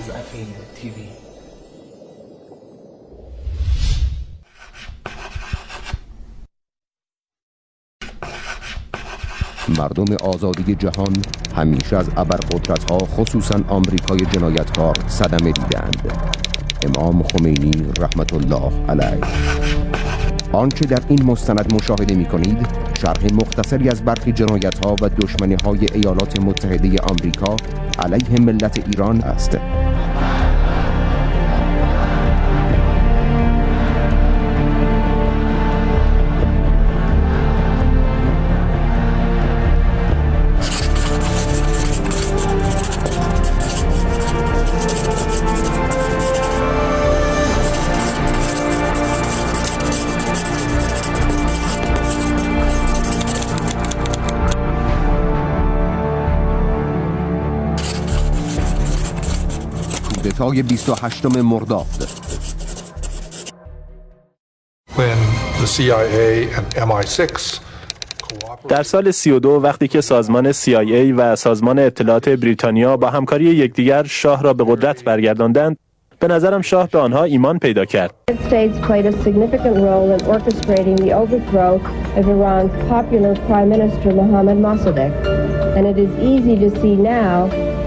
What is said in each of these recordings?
از افین تیوی. مردم آزادی جهان همیشه از ابرقدرت‌ها خصوصا آمریکای جنایتکار صدمه دیدند. امام خمینی رحمت الله علیه. آنچه در این مستند مشاهده می‌کنید شرح مختصری از برخی جنایت‌ها و دشمنی‌های ایالات متحده آمریکا علیه ملت ایران است. کودتای 28 مرداد. در سال 32 وقتی که سازمان CIA و سازمان اطلاعات بریتانیا با همکاری یکدیگر شاه را به قدرت برگرداندند، به نظرم شاه به آنها ایمان پیدا کرد.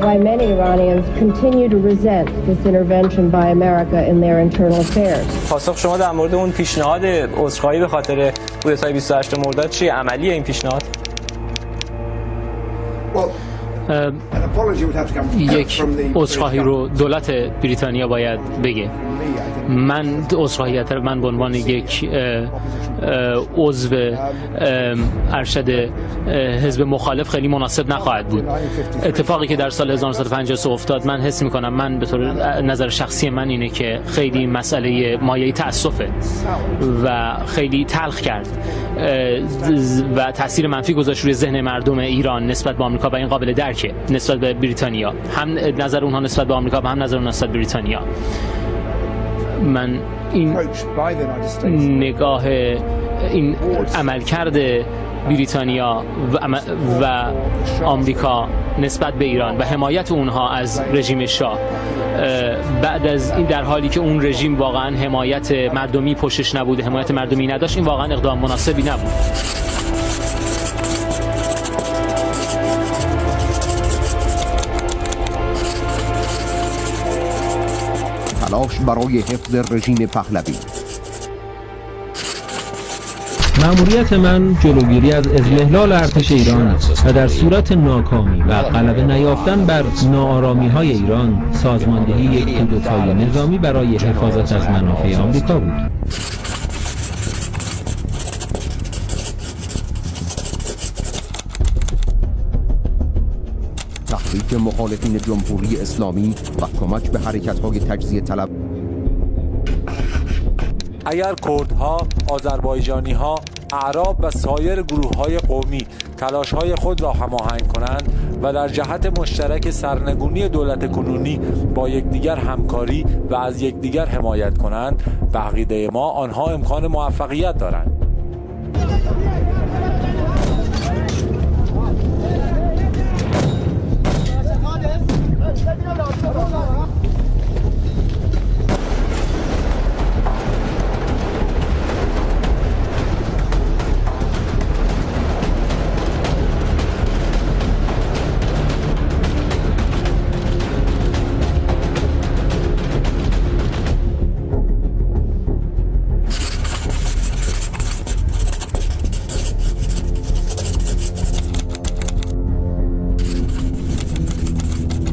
why many Iranians continue to resent this intervention by America in their internal affairs. پاسخ شما در مورد اون پیشنهاد عذرخواهی به خاطر کودتای 28 مرداد چیه؟ عملیه این پیشنهاد؟ یک عذرخواهی رو دولت بریتانیا باید بگه. من به عنوان یک عضو ارشد حزب مخالف خیلی مناسب نخواهد بود. اتفاقی که در سال 1953 افتاد، من حس میکنم، من به طور نظر شخصی من اینه که خیلی مسئله مایه تأسفه و خیلی تلخ کرد و تاثیر منفی گذاشت روی ذهن مردم ایران نسبت به آمریکا و این قابل درکه نسبت به بریتانیا، هم نظر اونها نسبت به آمریکا و هم نظر اونها نسبت به بریتانیا. من این نگاه، این عملکرد بریتانیا و آمریکا نسبت به ایران و حمایت اونها از رژیم شاه بعد از این، در حالی که اون رژیم واقعا حمایت مردمی پشتش نبوده، حمایت مردمی نداشت، این واقعا اقدام مناسبی نبود. تلاش برای حفظ رژیم پهلوی. مأموریت من جلوگیری از اضمحلال ارتش ایران است و در صورت ناکامی و غلبه نیافتن بر ناآرامی‌های ایران سازماندهی یک کودتای نظامی برای حفاظت از منافع آمریکا بود. تحریک مخالفین جمهوری اسلامی و کمک به حرکت‌های تجزیه طلب. اگر کردها، آذربایجانی‌ها، اعراب و سایر گروه‌های قومی تلاش‌های خود را هماهنگ کنند و در جهت مشترک سرنگونی دولت کنونی با یکدیگر همکاری و از یکدیگر حمایت کنند، به عقیده ما آنها امکان موفقیت دارند.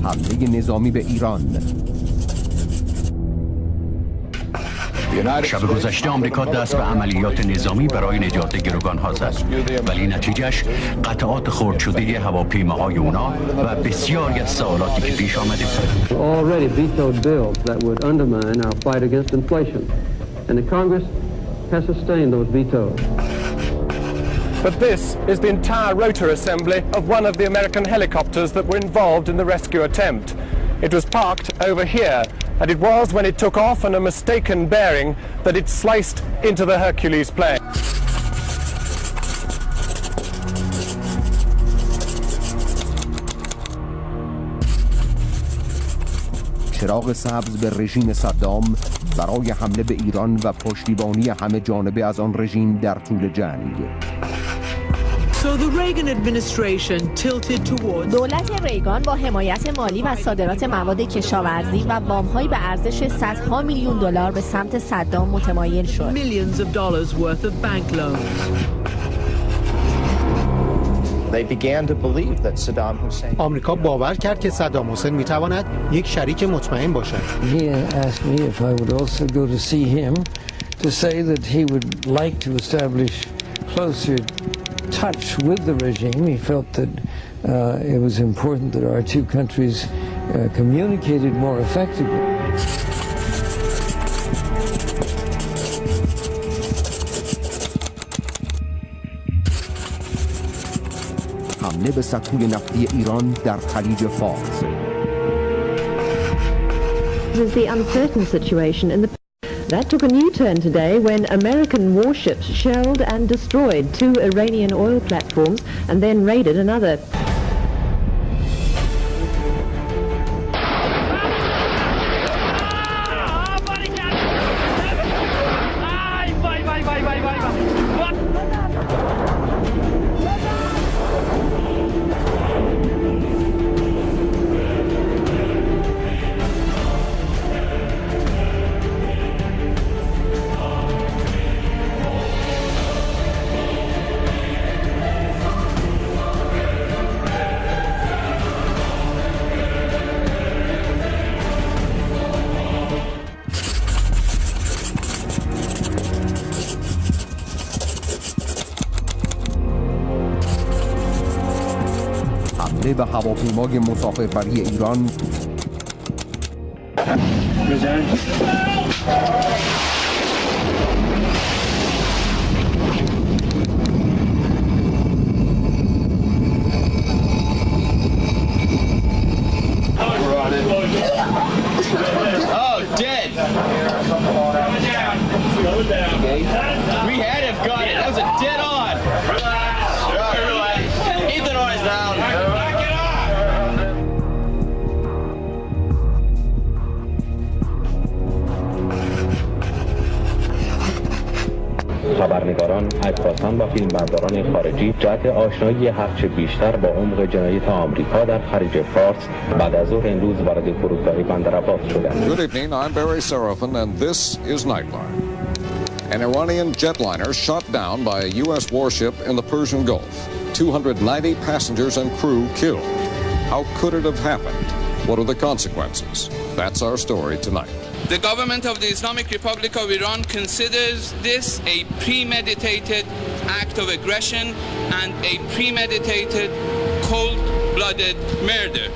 حمله نظامی به ایران. شب گذشته آمریکا دست به عملیات نظامی برای نجات گروگان‌ها زد، ولی نتیجهش قطعات خرد شده هواپیماهای اونا و بسیاری از سوالاتی که پیش آمده. Already vetoed bills that would undermine our fight against inflation, and the Congress has sustained those vetoes. But this is the entire rotor assembly of one of the American helicopters that were involved in the rescue attempt. It was parked over here, and it was when it took off on a mistaken bearing that it sliced into the Hercules plane. چراغ سبز به رژیم صدام برای حمله به ایران و پشتیبانی همه جانبه از آن رژیم در طول جنگ. دولت ریگان با حمایت مالی و صادرات مواد کشاورزی و وام‌های به ارزش صدها میلیون دلار به سمت صدام متمایل شد. آمریکا باور کرد که صدام حسین میتواند یک شریک مطمئن باشد. touch with the regime. He felt that it was important that our two countries communicated more effectively. حمله به سکوی نفتی ایران در خلیج فارس. This is the uncertain situation in the That took a new turn today when American warships shelled and destroyed 2 Iranian oil platforms and then raided another. به هواپیمای مسافربری ایران. خبرنگاران، عکاسان و فیلمبرداران خارجی جهت آشنایی هرچه بیشتر با عمق جنایات آمریکا در خلیج فارس بعد از ظهر امروز وارد فرودگاه بندرعباس شدند. Good evening, I'm Barry Serafin and this is Nightline. An Iranian jetliner shot down by a U.S. warship in the Persian Gulf. 290 passengers and crew killed. How could it have happened? What are the consequences? That's our story tonight. The government of the Islamic Republic of Iran considers this a premeditated act of aggression and a premeditated cold-blooded murder.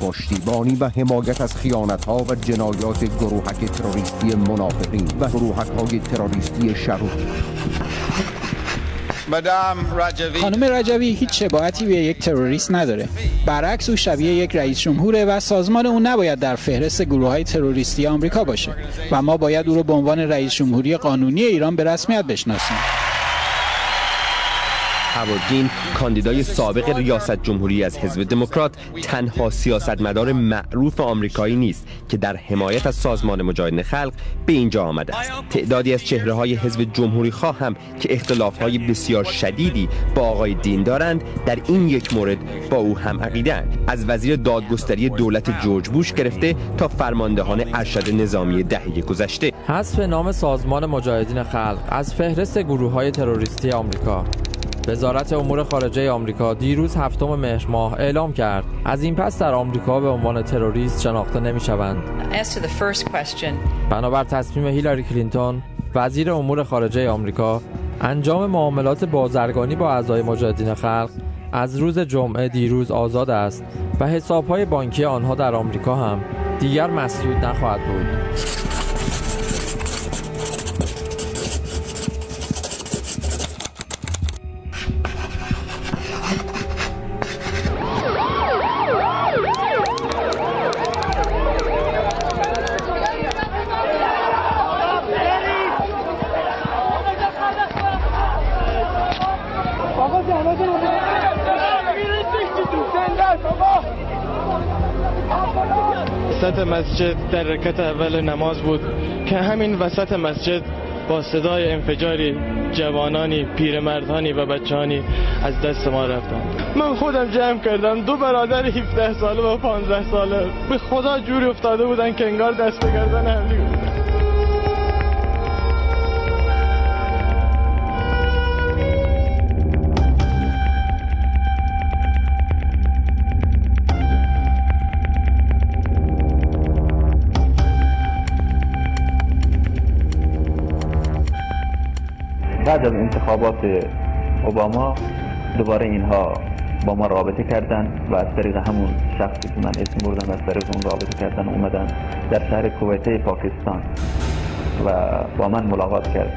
پشتیبانی و حمایت از خیانت‌ها و جنایات گروهک تروریستی منافقین و گروهک‌های تروریستی شرور. خانم رجوی هیچ شباهتی به یک تروریست نداره. برعکس او شبیه یک رئیس جمهوره و سازمان او نباید در فهرست گروه‌های تروریستی آمریکا باشه و ما باید او رو به عنوان رئیس جمهوری قانونی ایران به رسمیت بشناسیم. هوادین کاندیدای سابق ریاست جمهوری از حزب دموکرات تنها سیاستمدار معروف آمریکایی نیست که در حمایت از سازمان مجاهدین خلق به اینجا آمده است. تعدادی از چهره‌های حزب جمهوری خواه هم که اختلاف‌های بسیار شدیدی با آقای دین دارند در این یک مورد با او هم عقیده‌اند. از وزیر دادگستری دولت جورج بوش گرفته تا فرماندهان ارشد نظامی دهه گذشته. حذف نام سازمان مجاهدین خلق از فهرست گروه‌های تروریستی آمریکا. وزارت امور خارجه آمریکا دیروز 7 مهر ماه اعلام کرد از این پس در آمریکا به عنوان تروریست شناخته نمی‌شوند. بنابر تصمیم هیلاری کلینتون وزیر امور خارجه آمریکا، انجام معاملات بازرگانی با اعضای مجاهدین خلق از روز جمعه دیروز آزاد است و حساب‌های بانکی آنها در آمریکا هم دیگر مسدود نخواهد بود. وسط مسجد در رکعت اول نماز بود که همین وسط مسجد با صدای انفجاری جوانانی، پیرمردانی و بچه‌هانی از دست ما رفتند. من خودم جمع کردم 2 برادر 17 ساله و 15 ساله به خدا جوری افتاده بودن که انگار دست به گردن هم دیگه بودن. بعد از انتخابات اوباما دوباره اینها با ما رابطه کردن و از طریق همون شخصی که من اسم بردم از طریق اون رابطه کردن اومدن در شهر کودتای پاکستان و با من ملاقات کرد.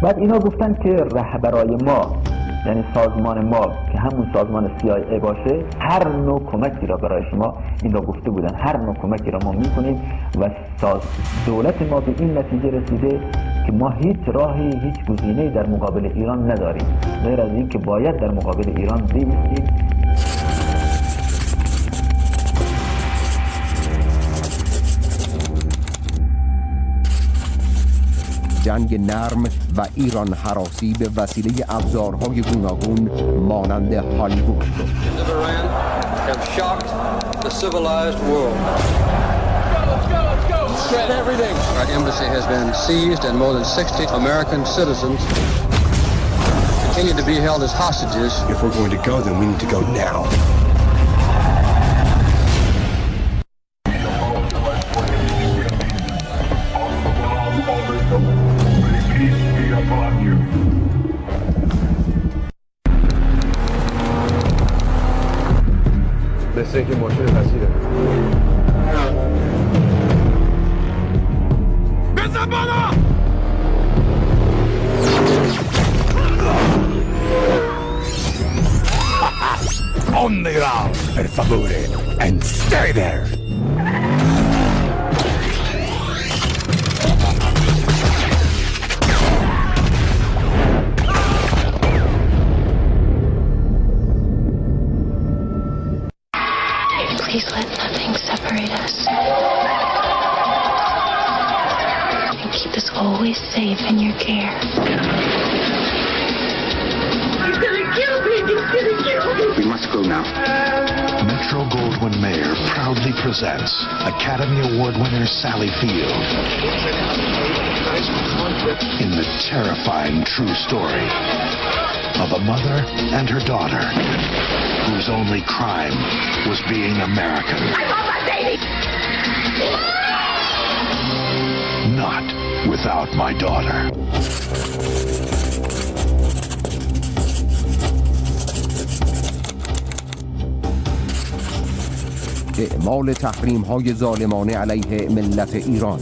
بعد اینا گفتن که رهبرای ما یعنی سازمان ما که همون سازمان سیاهه باشه هر نوع کمکی را برای شما این را گفته بودن، هر نوع کمکی را ما میکنیم و دولت ما به این نتیجه رسیده که ما هیچ راهی، هیچ گزینه‌ای در مقابل ایران نداریم غیر از این که باید در مقابل ایران بایستیم. جنگ نرم و ایران هراسی به وسیله ابزارهای گوناگون مانند هالیوود. Our embassy has been seized and more than 60 American citizens continue to be held as hostages. If we're going to go, then we need to go now. مثل اینکه ماشین پذیره. بزن بالا! On the ground, per favore, and stay there. Please let nothing separate us. And keep us always safe in your care. He's gonna kill me! He's gonna kill me! We must go now. Metro-Goldwyn-Mayer proudly presents Academy Award winner Sally Field in the terrifying true story of a mother and her daughter whose only crime was being American. I want my baby! Not without my daughter. اعمال تحریم های ظالمانه علیه ملت ایران.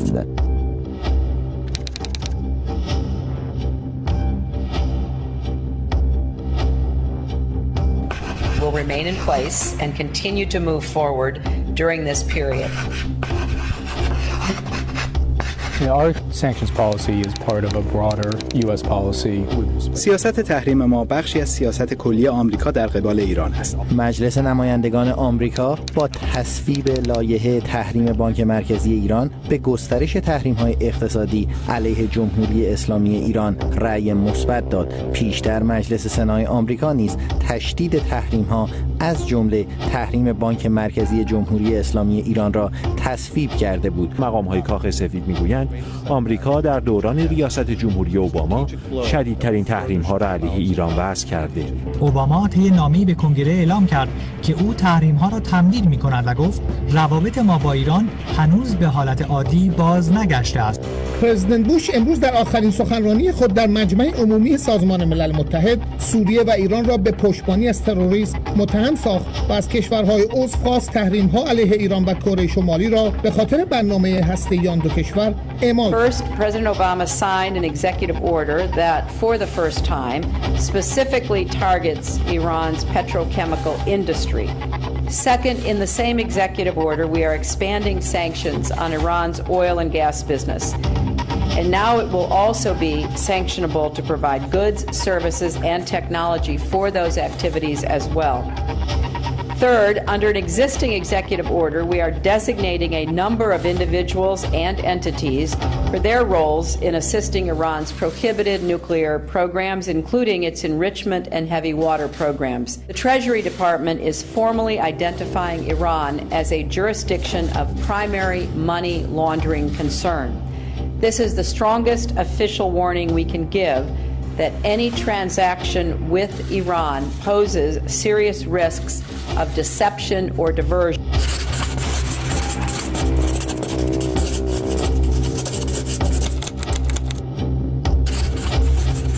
Will remain in place and continue to move forward during this period. Our sanctions policy is part of a broader U.S. policy. سیاست تحریم ما بخشی از سیاست کلی آمریکا در قبال ایران است. مجلس نمایندگان آمریکا با تصویب لایحه تحریم بانک مرکزی ایران به گسترش تحریم‌های اقتصادی علیه جمهوری اسلامی ایران رأی مثبت داد. پیشتر مجلس سنای آمریکا نیز تشدید تحریم‌ها از جمله تحریم بانک مرکزی جمهوری اسلامی ایران را تصویب کرده بود. مقام‌های کاخ سفید می‌گویند آمریکا در دوران ریاست جمهوری اوباما شدیدترین تحریم‌ها را علیه ایران وضع کرده. اوباما طی نامه‌ای به کنگره اعلام کرد که او تحریم‌ها را تمدید می‌کند و گفت روابط ما با ایران هنوز به حالت عادی باز نگشته است. پرزیدنت بوش امروز در آخرین سخنرانی خود در مجمع عمومی سازمان ملل متحد سوریه و ایران را به پشتیبانی از تروریسم متهم ساخت و از کشورهای عضو خواست تحریم‌ها علیه ایران و کره شمالی را به خاطر برنامه هسته‌ای آن دو کشور اعمال. First, President Obama signed an executive order that for the first time specifically targets Iran's petrochemical industry. Second, in the same executive order, we are expanding sanctions on Iran's oil and gas business. And now it will also be sanctionable to provide goods, services, and technology for those activities as well. Third, under an existing executive order, we are designating a number of individuals and entities for their roles in assisting Iran's prohibited nuclear programs, including its enrichment and heavy water programs. The Treasury Department is formally identifying Iran as a jurisdiction of primary money laundering concern. This is the strongest official warning we can give that any transaction with Iran poses serious risks of deception or diversion.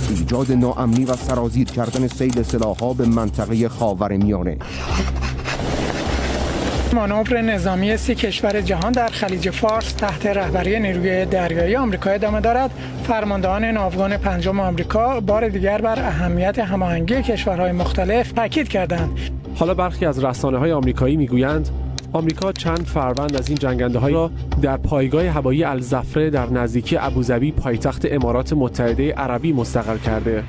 ایجاد ناامنی و سرازیر کردن سیل سلاح‌ها به منطقه خاورمیانه. مانور نظامی 30 کشور جهان در خلیج فارس تحت رهبری نیروی دریایی آمریکا ادامه دارد. فرماندهان ناوگان پنجم آمریکا بار دیگر بر اهمیت هماهنگی کشورهای مختلف تاکید کردند. حالا برخی از رسانه‌های آمریکایی میگویند آمریکا چند فروند از این جنگنده‌ها را در پایگاه هوایی الظفر در نزدیکی ابوظبی پایتخت امارات متحده عربی مستقر کرده.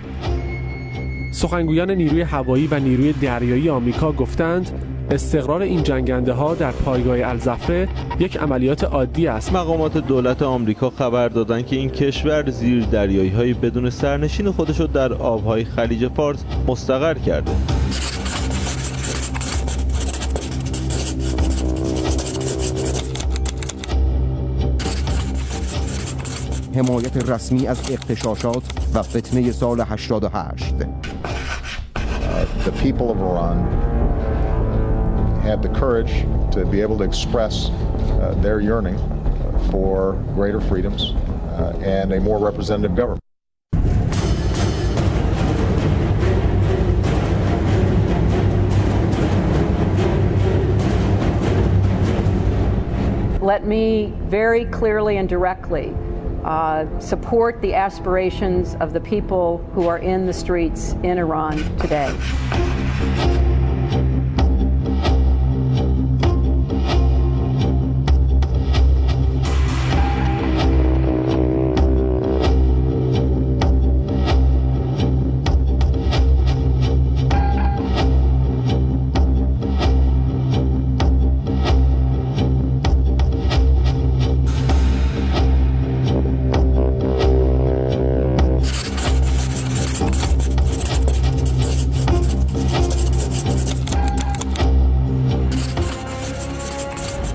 سخنگویان نیروی هوایی و نیروی دریایی آمریکا گفتند استقرار این جنگنده‌ها در پایگاه الظفر یک عملیات عادی است. مقامات دولت آمریکا خبر دادند که این کشور زیر دریایی‌های بدون سرنشین خودش را در آب‌های خلیج فارس مستقر کرده. حمایت رسمی از اغتشاشات و فتنه سال 88. The people of Iran had the courage to be able to express their yearning for greater freedoms and a more representative government. Let me very clearly and directly support the aspirations of the people who are in the streets in Iran today.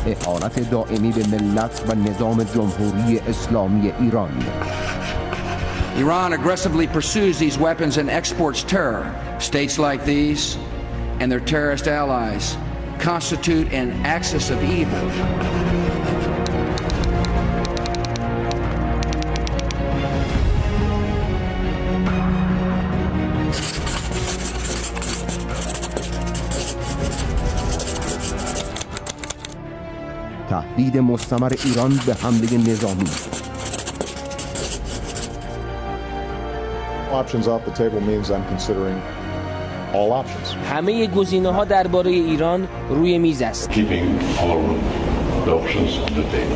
اهانت دائمی به ملت و نظام جمهوری اسلامی ایران. Iran aggressively pursues these weapons and exports terror. States like these and their terrorist allies constitute an axis of evil. تهدید مستمر ایران به حمله نظامی. Options off the table means I'm considering all options. همه گزینه‌ها درباره ایران روی میز است.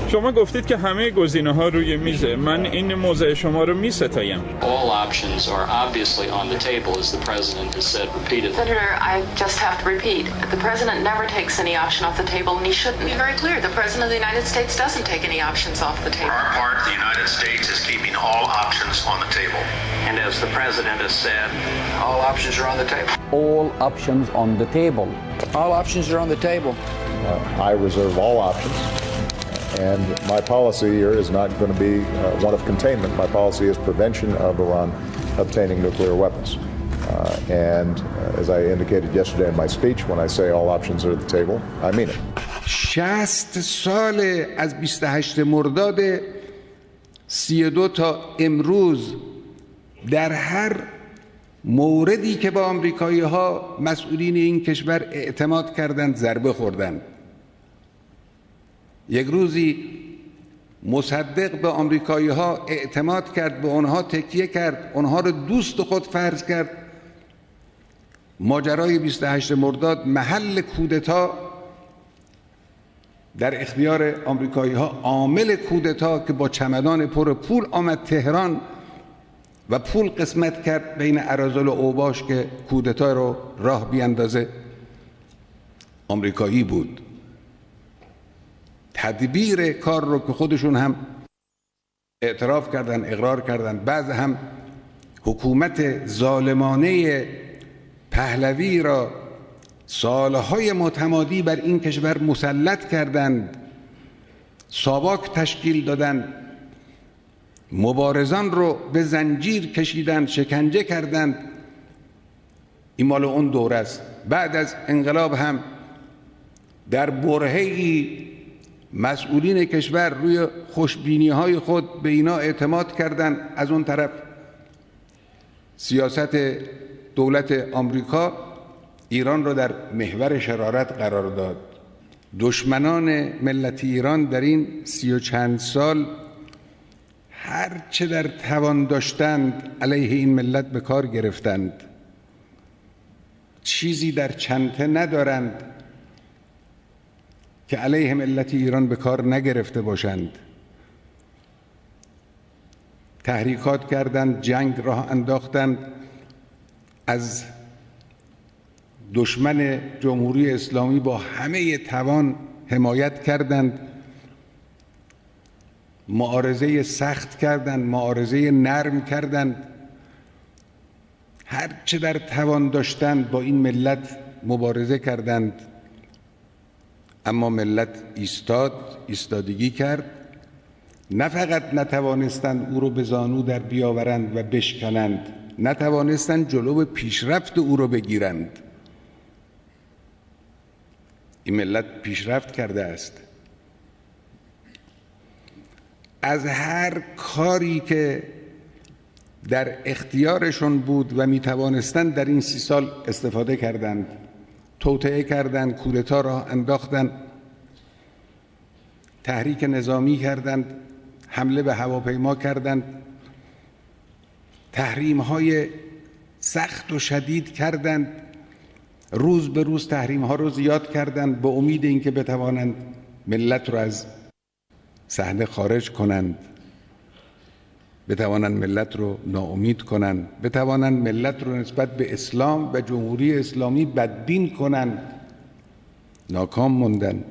شما گفتید که همه گزینه‌ها روی میزه. من این موضع شما رو می‌ستایم. All options are obviously on the table, as the president has said repeatedly. Senator, I just have to repeat, the president never takes any option off the table, and he shouldn't. Be very clear, the president of the United States doesn't take any options off the table. For our part, the United States is keeping all options on the table. And as the president has said, all options are on the table. All options on the table. All options are on the table. I reserve all options, and my policy here is not going to be one of containment. My policy is prevention of Iran obtaining nuclear weapons. And as I indicated yesterday in my speech, when I say all options are at the table, I mean it. 60 سال از 28 مرداد 32 تا امروز در هر موردی که با آمریکایی‌ها مسئولین این کشور اعتماد کردند ضربه خوردند. یک روزی مصدق به آمریکایی‌ها اعتماد کرد، به آنها تکیه کرد، آنها را دوست خود فرض کرد. ماجرای 28 مرداد محل کودتا در اختیار آمریکایی‌ها، عامل کودتا که با چمدان پر پول آمد تهران و پول قسمت کرد بین اراذل و اوباش که کودتا رو راه بیاندازه. آمریکایی بود. تدبیر کار رو که خودشون هم اعتراف کردن، اقرار کردن، بعض هم حکومت ظالمانه پهلوی را سالهای متمادی بر این کشور مسلط کردند، ساواک تشکیل دادند، مبارزان رو به زنجیر کشیدند، شکنجه کردند. این مال اون دوره است. بعد از انقلاب هم در برهه‌ای مسئولین کشور روی خوشبینی‌های خود به اینا اعتماد کردند. از اون طرف سیاست دولت آمریکا ایران را در محور شرارت قرار داد. دشمنان ملت ایران در این 30 و چند سال هر چه در توان داشتند علیه این ملت به کار گرفتند. چیزی در چنته ندارند که علیه ملت ایران به کار نگرفته باشند. تحریکات کردند، جنگ راه انداختند، از دشمن جمهوری اسلامی با همه توان حمایت کردند، معارضه سخت کردند، معارضه نرم کردند، هر چه در توان داشتند با این ملت مبارزه کردند. اما ملت ایستادگی کرد. نه فقط نتوانستند او رو به زانو در بیاورند و بشکنند، نتوانستند جلو پیشرفت او رو بگیرند. این ملت پیشرفت کرده است. از هر کاری که در اختیارشون بود و می توانستند در این 30 سال استفاده کردند. توطئه کردند، کودتا را انداختند، تحریک نظامی کردند، حمله به هواپیما کردند، تحریم‌های سخت و شدید کردند، روز به روز تحریم‌ها رو زیاد کردند به امید اینکه بتوانند ملت رو از صحنه خارج کنند، بتوانند ملت رو ناامید کنند، بتوانند ملت رو نسبت به اسلام و جمهوری اسلامی بدبین کنند. ناکام موندند.